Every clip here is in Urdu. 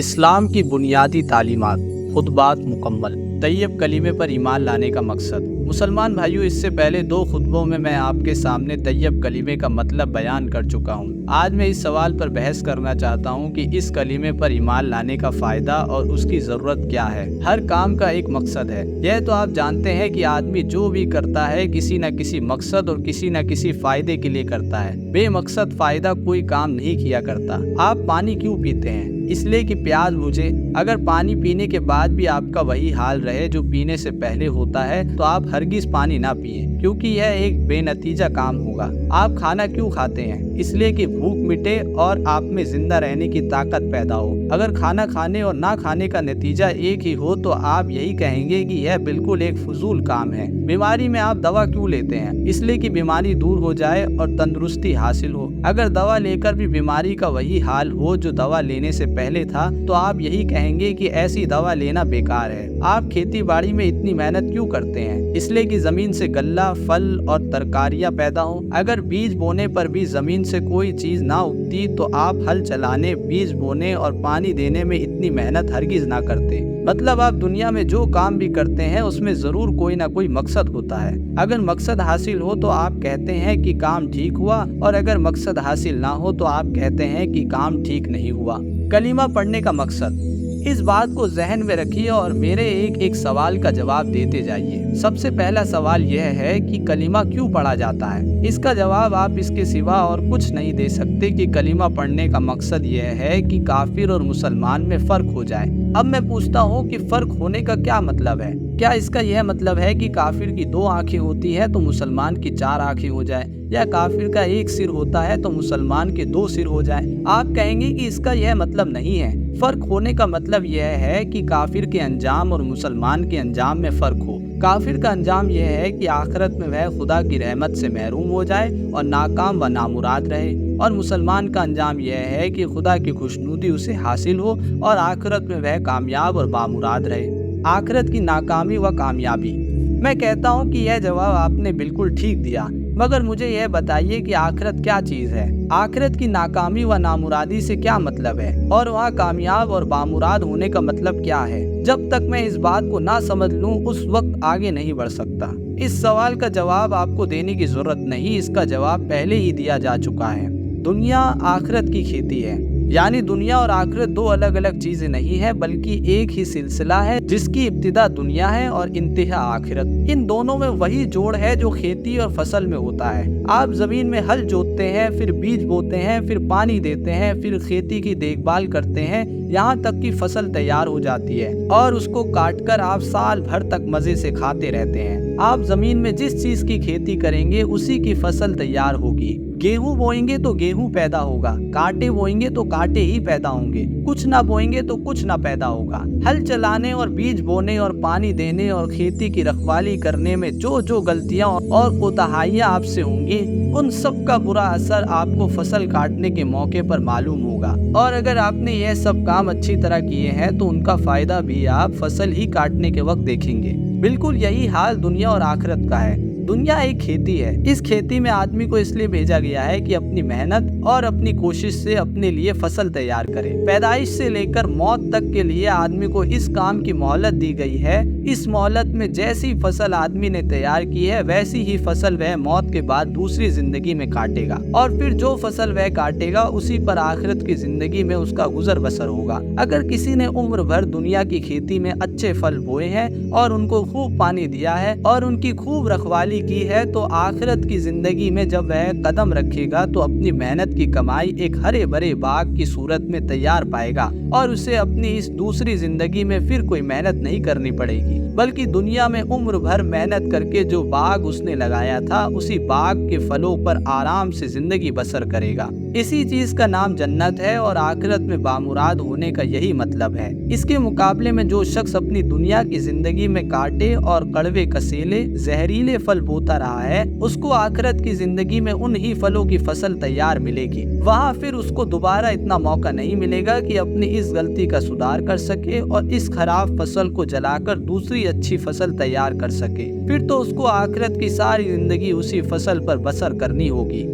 اسلام کی بنیادی تعلیمات، خطبات مکمل۔ طیب کلمے پر ایمان لانے کا مقصد۔ مسلمان بھائیوں، اس سے پہلے 2 خطبوں میں آپ کے سامنے طیب کلمے کا مطلب بیان کر چکا ہوں۔ آج میں اس سوال پر بحث کرنا چاہتا ہوں کہ اس کلمے پر ایمان لانے کا فائدہ اور اس کی ضرورت کیا ہے۔ ہر کام کا ایک مقصد ہے، یہ تو آپ جانتے ہیں کہ آدمی جو بھی کرتا ہے کسی نہ کسی مقصد اور کسی نہ کسی فائدے کے لیے کرتا ہے۔ بے مقصد فائدہ کوئی کام نہیں کیا کرتا۔ آپ پانی کیوں پیتے ہیں؟ اس لیے کہ پیاس بجھے۔ اگر پانی پینے کے بعد بھی آپ کا وہی حال رہے جو پینے سے پہلے ہوتا ہے تو آپ ہرگز پانی نہ پیئیں، کیونکہ یہ ایک بے نتیجہ کام ہوگا۔ آپ کھانا کیوں کھاتے ہیں؟ اس لیے کہ بھوک مٹے اور آپ میں زندہ رہنے کی طاقت پیدا ہو۔ اگر کھانا کھانے اور نہ کھانے کا نتیجہ ایک ہی ہو تو آپ یہی کہیں گے کہ یہ بالکل ایک فضول کام ہے۔ بیماری میں آپ دوا کیوں لیتے ہیں؟ اس لیے کہ بیماری دور ہو جائے اور تندرستی حاصل ہو۔ اگر دوا لے کر بھی بیماری کا وہی حال ہو جو دوا لینے سے پہلے تھا تو آپ یہی کہیں گے کہ ایسی دوا لینا بیکار ہے۔ آپ کھیتی باڑی میں اتنی محنت کیوں کرتے ہیں؟ اس لیے کہ زمین سے غلہ، پھل اور ترکاریاں پیدا ہوں۔ اگر بیج بونے پر بھی زمین سے کوئی چیز نہ اگتی تو آپ ہل چلانے، بیج بونے اور پانی دینے میں اتنی محنت ہرگز نہ کرتے۔ مطلب آپ دنیا میں جو کام بھی کرتے ہیں اس میں ضرور کوئی نہ کوئی مقصد ہوتا ہے۔ اگر مقصد حاصل ہو تو آپ کہتے ہیں کہ کام ٹھیک ہوا، اور اگر مقصد حاصل نہ ہو تو آپ کہتے ہیں کہ کام ٹھیک نہیں ہوا۔ کلمہ پڑھنے کا مقصد۔ اس بات کو ذہن میں رکھیے اور میرے ایک سوال کا جواب دیتے جائیے۔ سب سے پہلا سوال یہ ہے کہ کلمہ کیوں پڑھا جاتا ہے؟ اس کا جواب آپ اس کے سوا اور کچھ نہیں دے سکتے کہ کلمہ پڑھنے کا مقصد یہ ہے کہ کافر اور مسلمان میں فرق ہو جائے۔ اب میں پوچھتا ہوں کہ فرق ہونے کا کیا مطلب ہے؟ کیا اس کا یہ مطلب ہے کہ کافر کی 2 آنکھیں ہوتی ہے تو مسلمان کی 4 آنکھیں ہو جائے، یا کافر کا 1 سر ہوتا ہے تو مسلمان کے 2 سر ہو جائے؟ آپ کہیں گے کہ اس کا یہ مطلب نہیں ہے۔ فرق ہونے کا مطلب یہ ہے کہ کافر کے انجام اور مسلمان کے انجام میں فرق ہو۔ کافر کا انجام یہ ہے کہ آخرت میں وہ خدا کی رحمت سے محروم ہو جائے اور ناکام و نامراد رہے، اور مسلمان کا انجام یہ ہے کہ خدا کی خوشنودی اسے حاصل ہو اور آخرت میں وہ کامیاب اور بامراد رہے۔ آخرت کی ناکامی و کامیابی۔ میں کہتا ہوں کہ یہ جواب آپ نے بالکل ٹھیک دیا، مگر مجھے یہ بتائیے کہ آخرت کیا چیز ہے؟ آخرت کی ناکامی و نامرادی سے کیا مطلب ہے؟ اور وہاں کامیاب اور بامراد ہونے کا مطلب کیا ہے؟ جب تک میں اس بات کو نہ سمجھ لوں اس وقت آگے نہیں بڑھ سکتا۔ اس سوال کا جواب آپ کو دینے کی ضرورت نہیں، اس کا جواب پہلے ہی دیا جا چکا ہے۔ دنیا آخرت کی کھیتی ہے، یعنی دنیا اور آخرت 2 الگ الگ چیزیں نہیں ہیں بلکہ ایک ہی سلسلہ ہے جس کی ابتدا دنیا ہے اور انتہا آخرت۔ ان دونوں میں وہی جوڑ ہے جو کھیتی اور فصل میں ہوتا ہے۔ آپ زمین میں ہل جوتتے ہیں، پھر بیج بوتے ہیں، پھر پانی دیتے ہیں، پھر کھیتی کی دیکھ بھال کرتے ہیں، یہاں تک کہ فصل تیار ہو جاتی ہے، اور اس کو کاٹ کر آپ سال بھر تک مزے سے کھاتے رہتے ہیں۔ آپ زمین میں جس چیز کی کھیتی کریں گے اسی کی فصل تیار ہوگی۔ گیہوں بوئیں گے تو گیہوں پیدا ہوگا، کانٹے بوئیں گے تو کانٹے ہی پیدا ہوں گے، کچھ نہ بوئیں گے تو کچھ نہ پیدا ہوگا۔ ہل چلانے اور بیج بونے اور پانی دینے اور کھیتی کی رکھوالی کرنے میں جو غلطیاں اور کوتاہیاں آپ سے ہوں گی ان سب کا برا اثر آپ کو فصل کاٹنے کے موقع پر معلوم ہوگا، اور اگر آپ نے یہ سب کام اچھی طرح کیے ہیں تو ان کا فائدہ بھی آپ فصل ہی کاٹنے کے وقت دیکھیں گے۔ بالکل یہی حال دنیا اور آخرت کا ہے۔ دنیا ایک کھیتی ہے۔ اس کھیتی میں آدمی کو اس لیے بھیجا گیا ہے کہ اپنی محنت اور اپنی کوشش سے اپنے لیے فصل تیار کرے۔ پیدائش سے لے کر موت تک کے لیے آدمی کو اس کام کی مہلت دی گئی ہے۔ اس مہلت میں جیسی فصل آدمی نے تیار کی ہے ویسی ہی فصل وہ موت کے بعد دوسری زندگی میں کاٹے گا، اور پھر جو فصل وہ کاٹے گا اسی پر آخرت کی زندگی میں اس کا گزر بسر ہوگا۔ اگر کسی نے عمر بھر دنیا کی کھیتی میں اچھے پھل بوئے ہیں اور ان کو خوب پانی دیا ہے اور ان کی خوب رکھوالی کی ہے تو آخرت کی زندگی میں جب وہ قدم رکھے گا تو اپنی محنت کی کمائی ایک ہرے بھرے باغ کی صورت میں تیار پائے گا، اور اسے اپنی اس دوسری زندگی میں پھر کوئی محنت نہیں کرنی پڑے گی، بلکہ دنیا میں عمر بھر محنت کر کے جو باغ اس نے لگایا تھا اسی باغ کے پھلوں پر آرام سے زندگی بسر کرے گا۔ اسی چیز کا نام جنت ہے، اور آخرت میں بامراد ہونے کا یہی مطلب ہے۔ اس کے مقابلے میں جو شخص اپنی دنیا کی زندگی میں کاٹے اور کڑوے کسیلے زہریلے پھل بوتا رہا ہے اس کو آخرت کی زندگی میں انہی پھلوں کی فصل تیار ملے گی۔ وہاں پھر اس کو دوبارہ اتنا موقع نہیں ملے گا کہ اپنی اس غلطی کا سدھار کر سکے اور اس خراب فصل کو جلا کر دوسری اچھی فصل تیار کر سکے۔ پھر تو اس کو آخرت کی ساری زندگی اسی فصل پر بسر کرنی ہوگی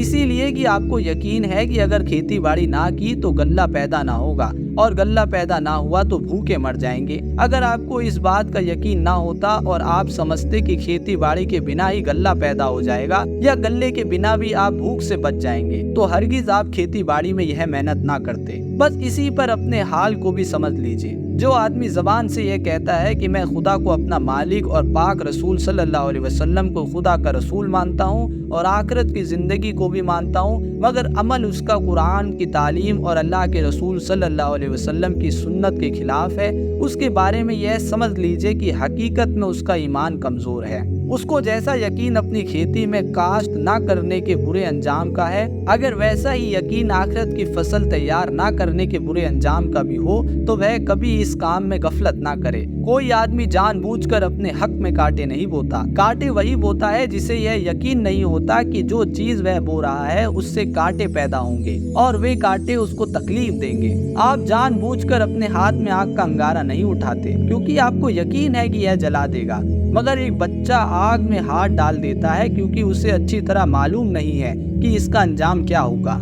اسی لیے کہ آپ کو یقین ہے کہ اگر کھیتی باڑی نہ کی تو غلہ پیدا نہ ہوگا، اور غلہ پیدا نہ ہوا تو بھوکے مر جائیں گے۔ اگر آپ کو اس بات کا یقین نہ ہوتا اور آپ سمجھتے کہ کھیتی باڑی کے بنا ہی غلہ پیدا ہو جائے گا یا غلے کے بنا بھی آپ بھوک سے بچ جائیں گے، تو ہرگز آپ کھیتی باڑی میں یہ محنت نہ کرتے۔ بس اسی پر اپنے حال کو بھی سمجھ لیجئے۔ جو آدمی زبان سے یہ کہتا ہے کہ میں خدا کو اپنا مالک اور پاک رسول صلی اللہ علیہ وسلم کو خدا کا رسول مانتا ہوں اور آخرت کی زندگی کو بھی مانتا ہوں، مگر عمل اس کا قرآن کی تعلیم اور اللہ کے رسول صلی اللہ علیہ وسلم کی سنت کے خلاف ہے، اس کے بارے میں یہ سمجھ لیجئے کہ حقیقت میں اس کا ایمان کمزور ہے۔ اس کو جیسا یقین اپنی کھیتی میں کاشت نہ کرنے کے برے انجام کا ہے، اگر ویسا ہی یقین آخرت کی فصل تیار نہ کرنے کے برے انجام کا بھی ہو تو وہ کبھی اس کام میں غفلت نہ کرے۔ کوئی آدمی جان بوجھ کر اپنے حق میں کانٹے نہیں بوتا، کانٹے وہی بوتا ہے جسے یہ یقین نہیں ہوتا کہ جو چیز وہ بو رہا ہے اس سے کانٹے پیدا ہوں گے اور وہ کانٹے اس کو تکلیف دیں گے۔ آپ جان بوجھ کر اپنے ہاتھ میں آگ کا انگارہ نہیں اٹھاتے کیونکہ آپ کو یقین ہے کہ یہ جلا دے گا، مگر ایک بچہ آگ میں ہاتھ ڈال دیتا ہے کیونکہ اسے اچھی طرح معلوم نہیں ہے کہ اس کا انجام کیا ہوگا۔